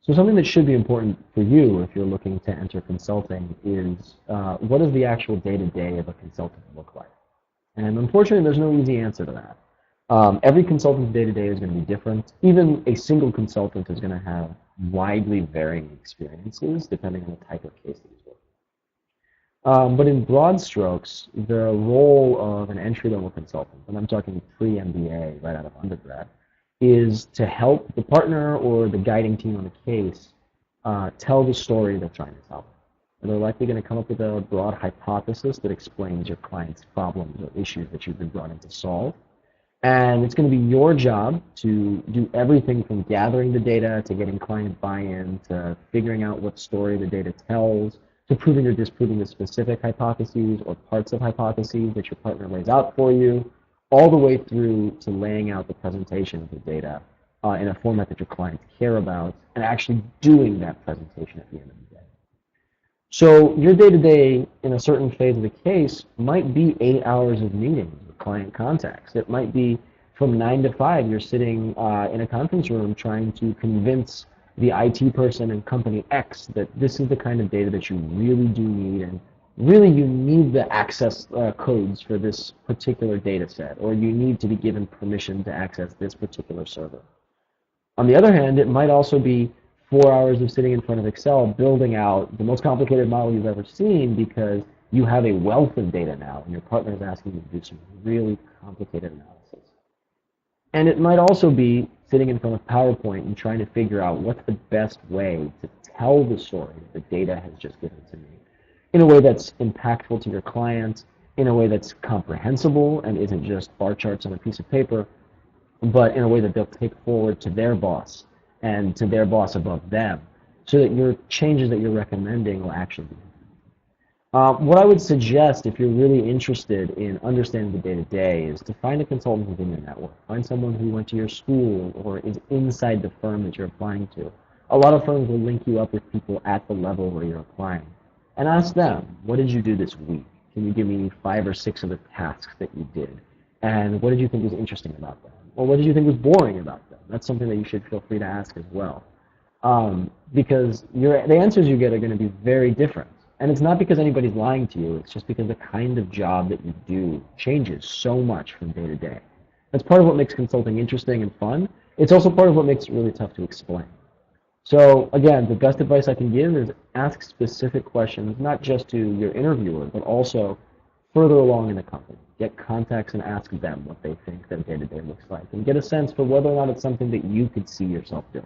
So something that should be important for you if you're looking to enter consulting is what does the actual day-to-day of a consultant look like? And unfortunately, there's no easy answer to that. Every consultant's day-to-day is going to be different. Even a single consultant is going to have widely varying experiences depending on the type of case that he's working. But in broad strokes, the role of an entry-level consultant, and I'm talking pre-MBA right out of undergrad, is to help the partner or the guiding team on the case tell the story they're trying to tell. And they're likely going to come up with a broad hypothesis that explains your client's problems or issues that you've been brought in to solve. And it's going to be your job to do everything from gathering the data to getting client buy-in to figuring out what story the data tells to proving or disproving the specific hypotheses or parts of hypotheses that your partner lays out for you, all the way through to laying out the presentation of the data in a format that your clients care about and actually doing that presentation at the end of the day. So your day-to-day in a certain phase of the case might be 8 hours of meetings with client contacts. It might be from 9 to 5 you're sitting in a conference room trying to convince the IT person in company X that this is the kind of data that you really do need, and really you need the access codes for this particular data set, or you need to be given permission to access this particular server. On the other hand, it might also be 4 hours of sitting in front of Excel building out the most complicated model you've ever seen because you have a wealth of data now and your partner is asking you to do some really complicated analysis. And it might also be sitting in front of PowerPoint and trying to figure out what's the best way to tell the story that the data has just given to me in a way that's impactful to your client, in a way that's comprehensible and isn't just bar charts on a piece of paper, but in a way that they'll take forward to their boss and to their boss above them, so that your changes that you're recommending will actually be. What I would suggest if you're really interested in understanding the day-to-day is to find a consultant within your network. Find someone who went to your school or is inside the firm that you're applying to. A lot of firms will link you up with people at the level where you're applying. And ask them, what did you do this week? Can you give me 5 or 6 of the tasks that you did? And what did you think was interesting about them? Or what did you think was boring about them? That's something that you should feel free to ask as well. Because the answers you get are going to be very different. And it's not because anybody's lying to you, it's just because the kind of job that you do changes so much from day to day. That's part of what makes consulting interesting and fun. It's also part of what makes it really tough to explain. So again, the best advice I can give is ask specific questions, not just to your interviewer, but also further along in the company. Get contacts and ask them what they think their day-to-day looks like, and get a sense for whether or not it's something that you could see yourself doing.